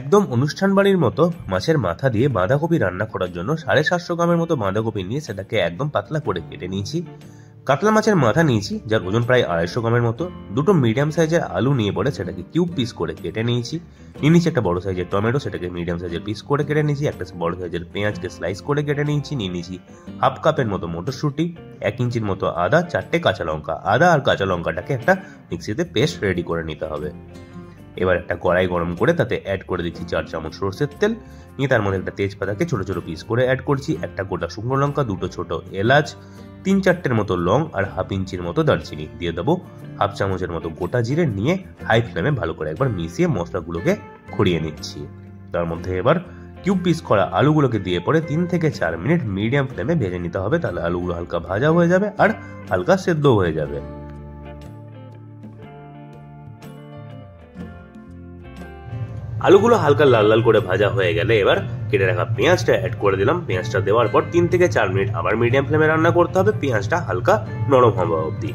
একদম অনুষ্ঠান বাড়ির মতো মাছের মাথা দিয়ে বাঁধাকপি রান্না করার জন্য 750 গ্রামের মতো বাঁধাকপি নিয়ে সেটাকে একদম পাতলা করে কেটে নিয়েছি। কাতলা মাছের মাথা নিয়েছি যার ওজন প্রায় 250 গ্রামের মতো। দুটো মিডিয়াম সাইজের আলু নিয়ে পরে সেটাকে কিউব পিস করে কেটে নিয়েছি। নিয়েছি একটা বড় সাইজের টমেটো, সেটাকে মিডিয়াম সাইজের পিস করে কেটে নিয়েছি। একটা বড় সাইজের পেঁয়াজকে স্লাইস করে কেটে নিয়েছি। নিয়েছি হাফ কাপের মতো মটরশুঁটি, 1 ইঞ্চির মতো আদা, 4টে কাঁচা লঙ্কা। আদা আর কাঁচা লঙ্কাটাকে একটা মিক্সিতে পেস্ট রেডি করে নিতে হবে। এবার একটা কড়াই গরম করে তাতে অ্যাড করে দিচ্ছি 4 চামচ সরষের তেল। নিয়ে তার মধ্যে একটা তেজপাতাকে ছোট ছোট পিস করে অ্যাড করছি। একটা গোটা শুকনো লঙ্কা, 2টো ছোট এলাচ, 3-4টের মতো লং আর হাফ ইঞ্চির মতো দারচিনি। দিয়ে দেবো হাফ চামচের মতো গোটা জিরে। নিয়ে হাই ফ্লেমে ভালো করে একবার মিশিয়ে মশলাগুলোকে ঘুরিয়ে নিচ্ছি। তার মধ্যে এবার কিউব পিস করা আলুগুলোকে দিয়ে পরে 3 থেকে 4 মিনিট মিডিয়াম ফ্লেমে ভেজে নিতে হবে। তাহলে আলুগুলো হালকা ভাজা হয়ে যাবে আর হালকা সেদ্ধ হয়ে যাবে। আলুগুলো হালকা লাল লাল করে ভাজা হয়ে গেলে এবার কেটে রাখা পেঁয়াজটা অ্যাড করে দিলাম। পেঁয়াজটা দেওয়ার পর 3 থেকে 4 মিনিট আবার মিডিয়াম ফ্লেমে রান্না করতে হবে, পেঁয়াজটা হালকা নরম হওয়া অবধি।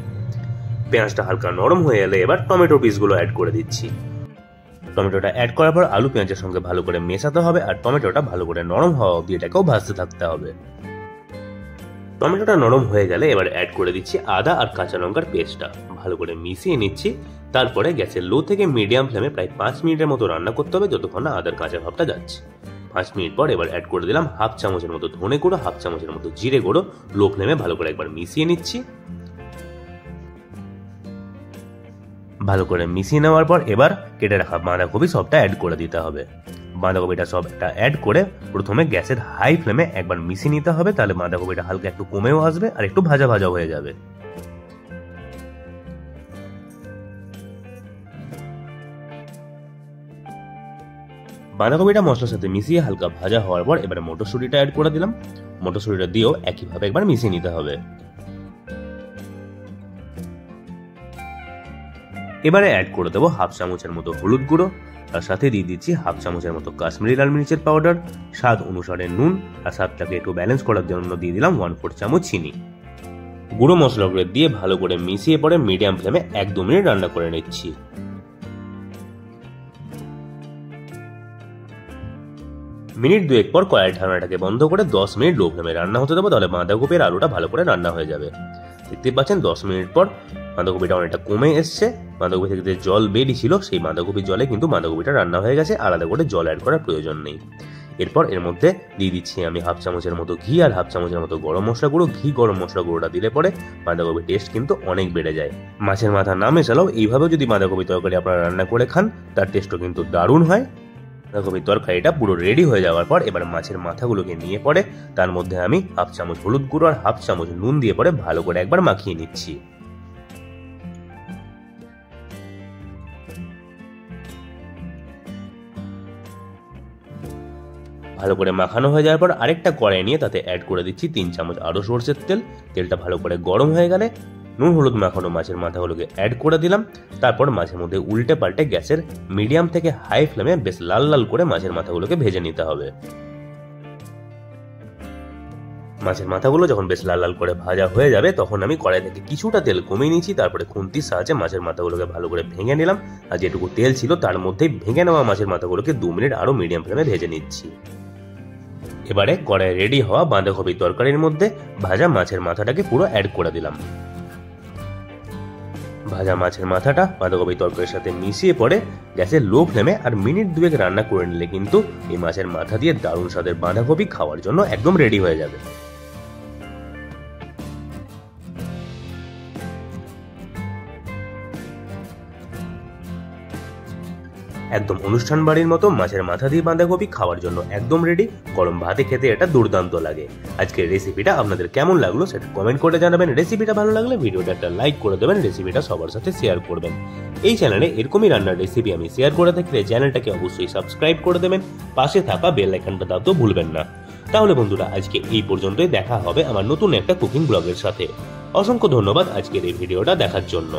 পেঁয়াজটা হালকা নরম হয়ে এলে এবার টমেটো পিসগুলো অ্যাড করে দিচ্ছি। টমেটোটা অ্যাড করার পর আলু পেঁয়াজের সঙ্গে ভালো করে মেশাতে হবে আর টমেটোটা ভালো করে নরম হওয়া অবধি এটাকেও ভাজতে থাকতে হবে। টমেটোটা নরম হয়ে গেলে এবার অ্যাড করে দিচ্ছি আদা আর কাঁচা লঙ্কার পেস্টটা। ভালো করে মিশিয়ে নিচ্ছি। তারপরে গ্যাসের লো থেকে মিডিয়াম ফ্লেমে প্রায় 5 মিনিটের মতো রান্না করতে হবে, যতক্ষণ না আদার কাঁচা ভাবটা যাচ্ছে। 5 মিনিট পর এবার অ্যাড করে দিলাম হাফ চামচের মতো ধনে গুঁড়ো, হাফ চামচের মতো জিরে গুঁড়ো। লো ফ্লেমে ভালো করে একবার মিশিয়ে নিচ্ছি। ভালো করে মিশিয়ে নেওয়ার পর এবার কেটে রাখা বাঁধাকপি সবটা অ্যাড করে দিতে হবে। বাঁধাকপিটা সবটা অ্যাড করে প্রথমে গ্যাসের হাই ফ্লেমে একবার মিশিয়ে নিতে হবে। তাহলে বাঁধাকপিটা হালকা একটু কমেও আসবে আর একটু ভাজা ভাজা হয়ে যাবে। বাঁধাকপিটা মশলার সাথে মিশিয়ে হালকা ভাজা হওয়ার পর এবারে মটরশুঁটিটা অ্যাড করে দিলাম। মটরশুঁটিটা দিয়েও একইভাবে একবার মিশিয়ে নিতে হবে। এবারে অ্যাড করে দেবো হাফ চামচের মতো হলুদ গুঁড়ো, তার সাথে দিয়ে দিচ্ছি হাফ চামচের মতো কাশ্মীরি লাল মির্চের পাউডার, স্বাদ অনুসারে নুন আর স্বাদটাকে একটু ব্যালেন্স করার জন্য দিয়ে দিলাম 1/4 চামচ চিনি। গুঁড়ো মশলাগুলো দিয়ে ভালো করে মিশিয়ে পরে মিডিয়াম ফ্লেমে 1-2 মিনিট রান্না করে নিচ্ছি। মিনিট 2 পর কড়াই ঢাকনাটাকে বন্ধ করে 10 মিনিট লো ফ্লেমে রান্না হতে দেবো। তাহলে বাঁধাকপি আর আলুটা ভালো করে রান্না হয়ে যাবে। দেখতে পাচ্ছেন 10 মিনিট পর বাঁধাকপিটা অনেকটা কমে এসছে। বাঁধাকপি থেকে যে জল বেরিয়েছিল সেই বাঁধাকপির জলে কিন্তু বাঁধাকপিটা রান্না হয়ে গেছে, আলাদা করে জল অ্যাড করার প্রয়োজন নেই। এরপর এর মধ্যে দিয়ে দিচ্ছি আমি হাফ চামচের মতো ঘি আর হাফ চামচের মতো গরম মশলা গুঁড়ো। ঘি গরম মশলা গুঁড়োটা দিলে পরে বাঁধাকপির টেস্ট কিন্তু অনেক বেড়ে যায়। মাছের মাথা না মেশালেও এইভাবেও যদি বাঁধাকপি তরকারি আপনারা রান্না করে খান তার টেস্টও কিন্তু দারুণ হয়। বাঁধাকপির তরকারিটা পুরো রেডি হয়ে যাওয়ার পর এবার মাছের মাথাগুলোকে নিয়ে পরে তার মধ্যে আমি হাফ চামচ হলুদ গুঁড়ো আর হাফ চামচ নুন দিয়ে পরে ভালো করে একবার মাখিয়ে নিচ্ছি। ভালো করে মাখানো হয়ে যাওয়ার পর আরেকটা কড়াই নিয়ে তাতে অ্যাড করে দিচ্ছি 3 চামচ আরো সরষের তেল। তেলটা ভালো করে গরম হয়ে গেলে নুন হলুদ মাখানো মাছের মাথাগুলোকে অ্যাড করে দিলাম। তারপর মাছের মধ্যে উল্টে পাল্টে গ্যাসের মিডিয়াম থেকে হাই ফ্লেমে বেশ লাল লাল করে মাছের মাথাগুলোকে ভেজে নিতে হবে। মাছের মাথাগুলো যখন বেশ লাল লাল করে ভাজা হয়ে যাবে তখন আমি কড়াই থেকে কিছুটা তেল কমিয়ে নিয়েছি। তারপরে খুন্তির সাহায্যে মাছের মাথাগুলোকে ভালো করে ভেঙে নিলাম আর যেটুকু তেল ছিল তার মধ্যেই ভেঙে নেওয়া মাছের মাথাগুলোকে 2 মিনিট আরো মিডিয়াম ফ্লেমে ভেজে নিচ্ছি। এবারে কড়াই রেডি হওয়া বাঁধাকপি তরকারির মধ্যে ভাজা মাছের মাথাটাকে পুরো অ্যাড করে দিলাম। ভাজা মাছের মাথাটা বাঁধাকপি তরকারির সাথে মিশিয়ে পরে গ্যাসের লো ফ্লেমে আর মিনিট 2 রান্না করে নিলে কিন্তু এই মাছের মাথা দিয়ে দারুণ স্বাদের বাঁধাকপি খাওয়ার জন্য একদম রেডি হয়ে যাবে। একদম অনুষ্ঠান বাড়ির মতো মাছের মাথা দিয়ে বাঁধাকপি খাওয়ার জন্য একদম রেডি। গরম ভাতে খেতে এটা দুর্দান্ত লাগে। আজকের রেসিপিটা আপনাদের কেমন লাগলো সেটা কমেন্ট করে জানাবেন। রেসিপিটা ভালো লাগলে ভিডিওটা একটা লাইক করে দেবেন, রেসিপিটা সবার সাথে শেয়ার করবেন। এই চ্যানেলে এরকমই রান্নার রেসিপি আমি শেয়ার করে থাকলে চ্যানেলটাকে অবশ্যই সাবস্ক্রাইব করে দেবেন, পাশে থাকা বেল আইকনটা দাও ভুলবেন না। তাহলে বন্ধুরা আজকে এই পর্যন্তই, দেখা হবে আমার নতুন একটা কুকিং ব্লগের সাথে। অসংখ্য ধন্যবাদ আজকের এই ভিডিওটা দেখার জন্য।